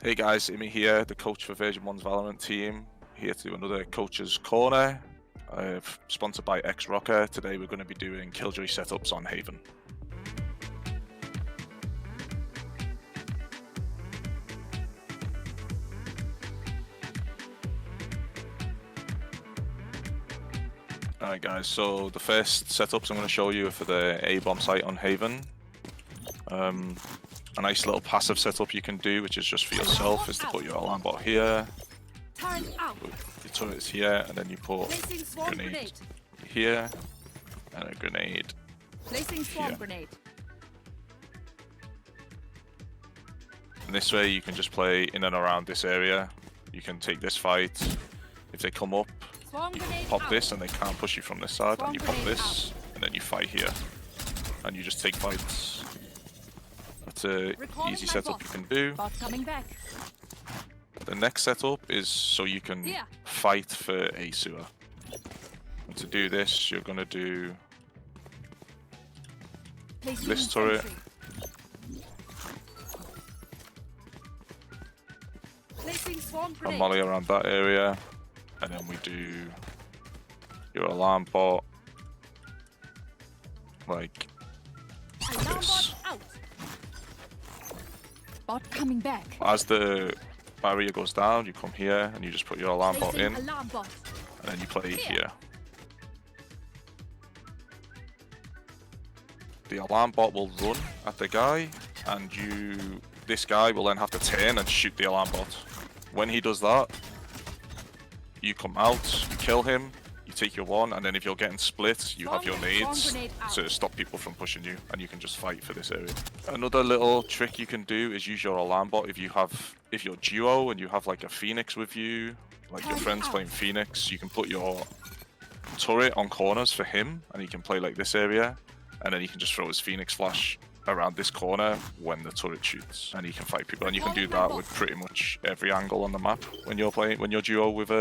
Hey guys, Immi here, the coach for Version 1's Valorant team, here to do another Coach's Corner, sponsored by X-Rocker. Today we're going to be doing Killjoy setups on Haven. Alright guys, so the first setups I'm going to show you are for the A-bomb site on Haven. A nice little passive setup you can do, which is just for yourself, is to put your alarm bot here, put your turrets here, and then you put a grenade here, and a grenade here. And this way you can just play in and around this area. You can take this fight. If they come up, you can pop this and they can't push you from this side, and you pop this, and then you fight here. And you just take fights. That's an easy setup you can do. The next setup is so you can fight for a sewer. And to do this, you're going to do this turret. And molly around that area. And then we do your alarm bot like this. Bot coming back. As the barrier goes down, you come here and you just put your alarm bot in, and then you play here. The alarm bot will run at the guy, and this guy will then have to turn and shoot the alarm bot. When he does that, you come out, you kill him, you take your one, and then if you're getting split, you have your nades to stop people from pushing you, and you can just fight for this area. Another little trick you can do is use your alarm bot if you're duo and you have like a Phoenix with you, like your friend's playing Phoenix, you can put your turret on corners for him, and he can play like this area, and then he can just throw his Phoenix flash around this corner when the turret shoots, and he can fight people. And you can do that with pretty much every angle on the map when you're duo with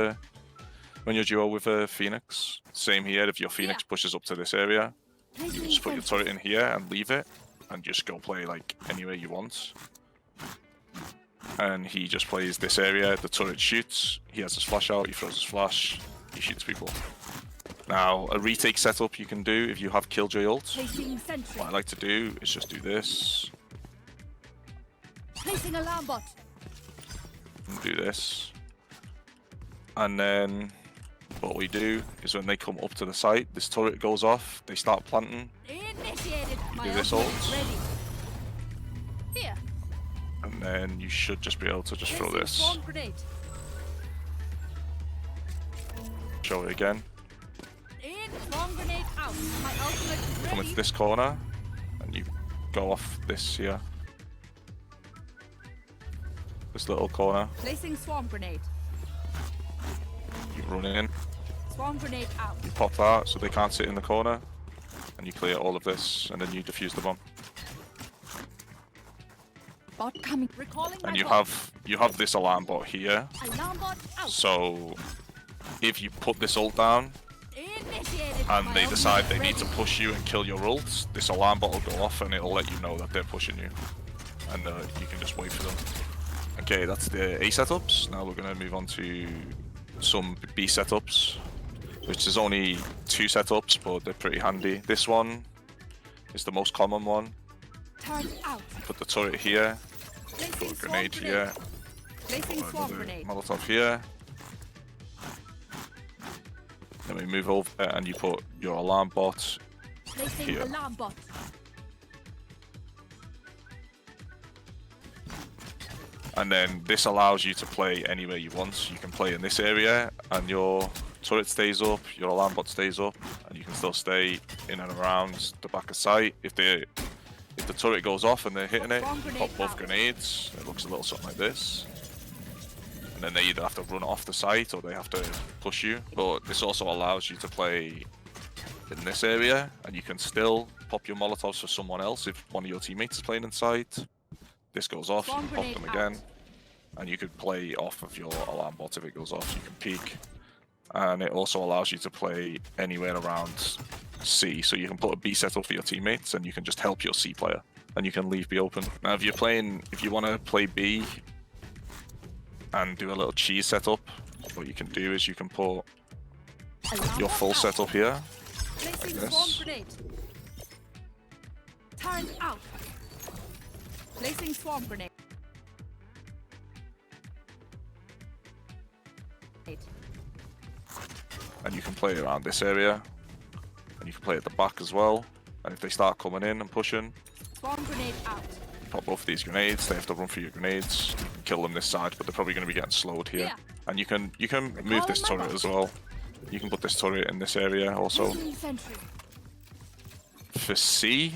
a Phoenix. Same here, if your Phoenix pushes up to this area, you can just put your turret in here and leave it, and just go play like anywhere you want. And he just plays this area, the turret shoots, he has his flash out, he throws his flash, he shoots people. Now, a retake setup you can do if you have Killjoy ult. What I like to do is just do this. Placing alarm bot. And do this. And then what we do is when they come up to the site, this turret goes off, they start planting. Do this ult. Here. And then you should just be able to just throw this. Show it again. Come into this corner, and you go off this here. This little corner. Placing swarm grenade. You run in. Swarm grenade out. You pop that so they can't sit in the corner, and you clear all of this, and then you defuse the bomb. Bot coming. Recalling and you have this alarm bot here. Alarm bot out. So if you put this ult down, and they decide they need to push you and kill your ults, this alarm bot will go off and it'll let you know that they're pushing you. And you can just wait for them. Okay, that's the A setups. Now we're going to move on to some B setups, which is only 2 setups, but they're pretty handy. This one is the most common one. Put the turret here, put a grenade here, put another Molotov here. Then we move over and you put your alarm bot here. And then this allows you to play anywhere you want. You can play in this area and your turret stays up, your alarm bot stays up, and you can still stay in and around the back of site. If the turret goes off and they're hitting it, you pop both grenades. It looks a little something like this. And then they either have to run off the site or they have to push you. But this also allows you to play in this area, and you can still pop your Molotovs for someone else if one of your teammates is playing inside. This goes off, you can pop them again, and you could play off of your alarm bot if it goes off. You can peek, and it also allows you to play anywhere around C. So you can put a B setup for your teammates, and you can just help your C player, and you can leave B open. Now, if you want to play B, and do a little cheese setup, what you can do is you can put Alarm your bot full out. setup here. Placing this. swarm grenade. Turn out. Placing swarm grenade. And you can play around this area, and you can play at the back as well. And if they start coming in and pushing, Swarm grenade out. pop both of these grenades. They have to run for your grenades. You can kill them this side, but they're probably going to be getting slowed here. Yeah. And you can move this Recalling my turret bot. as well. You can put this turret in this area also. Placing sentry. For C,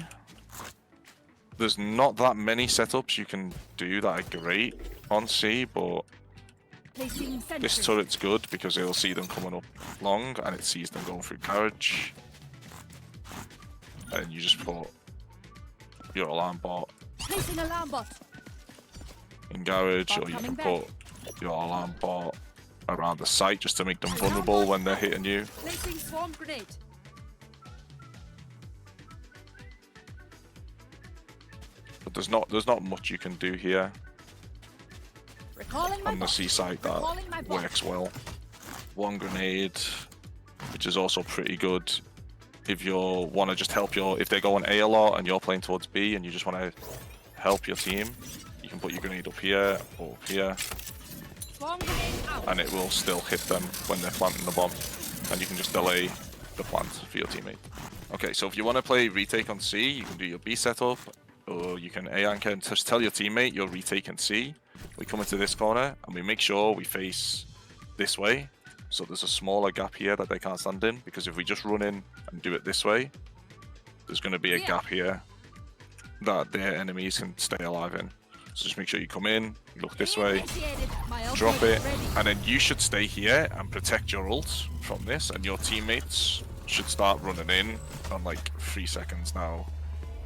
there's not that many setups you can do that are great on C, but Placing sentry. this turret's good because it'll see them coming up long and it sees them going through garage. And you just put your alarm bot Placing alarm bot. in garage, Bot or you coming can back. put your alarm bot around the site just to make them vulnerable when they're hitting you. Placing swarm grenade. But there's not much you can do here Recalling my on the bot. C site that Recalling my bot. works well. One grenade, which is also pretty good if you want to just help if they're going A lot and you're playing towards B and you just want to help your team, you can put your grenade up here or up here, Swarm grenade out. and it will still hit them when they're planting the bomb, and you can just delay the plant for your teammate. Okay, so if you want to play retake on C, you can do your B setup, or you can A anchor and just tell your teammate you're retaking C. We come into this corner and we make sure we face this way, so there's a smaller gap here that they can't stand in, because if we just run in and do it this way, there's going to be a Yeah. gap here that their enemies can stay alive in. So just make sure you come in, look this way, Initiated. My drop ultimate it, is ready. and then you should stay here and protect your ult from this, and your teammates should start running in on like 3 seconds now.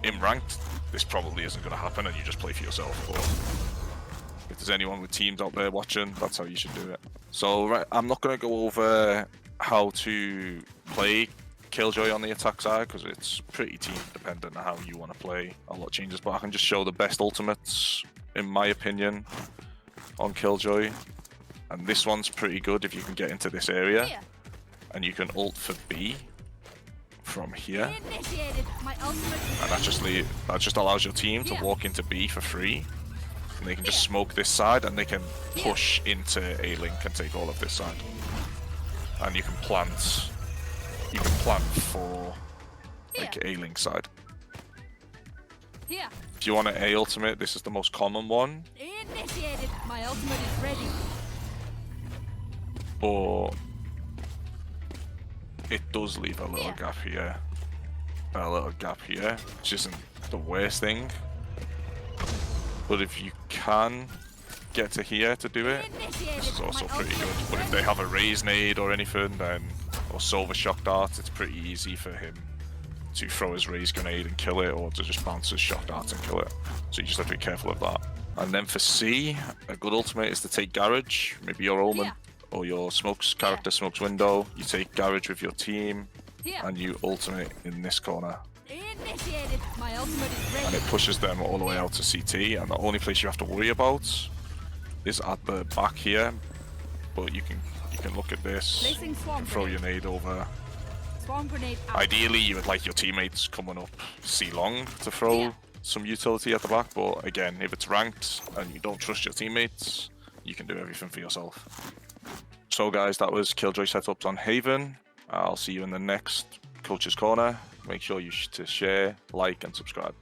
In ranked, this probably isn't going to happen, and you just play for yourself. But if there's anyone with teams out there watching, that's how you should do it. So right, I'm not going to go over how to play Killjoy on the attack side, because it's pretty team dependent on how you want to play. A lot changes, but I can just show the best ultimates, in my opinion, on Killjoy. And this one's pretty good if you can get into this area, Here. and you can ult for B from here, Initiated. My ultimate is and that just allows your team to Yeah. walk into B for free, and they can just smoke this side, and they can push into A link and take all of this side. And you can plant for like A link side. here. If you want an A ultimate, this is the most common one, Initiated. My ultimate is ready. but it does leave a little Yeah. gap here, and a little gap here, which isn't the worst thing. But if you can get to here to do it, Initiated. this is also My pretty ultimate good. is But if ready. they have a raise nade or anything, then, or silver shock dart, it's pretty easy for him to throw his raise grenade and kill it, or to just bounce his shock dart and kill it. So you just have to be careful of that. And then for C, a good ultimate is to take garage, maybe your Omen Yeah. or your smokes character, smokes window. You take garage with your team, Here. and you ultimate in this corner, Initiated. My ultimate is and ready. it pushes them all the way out to CT. And the only place you have to worry about is at the back here. But you can look at this, Placing swarm throw grenade. your nade over. Swarm grenade out. Ideally, you would like your teammates coming up C long to throw Yeah. some utility at the back, but again, if it's ranked and you don't trust your teammates, you can do everything for yourself. So guys, that was Killjoy setups on Haven. I'll see you in the next Coach's Corner. Make sure you to share, like, and subscribe.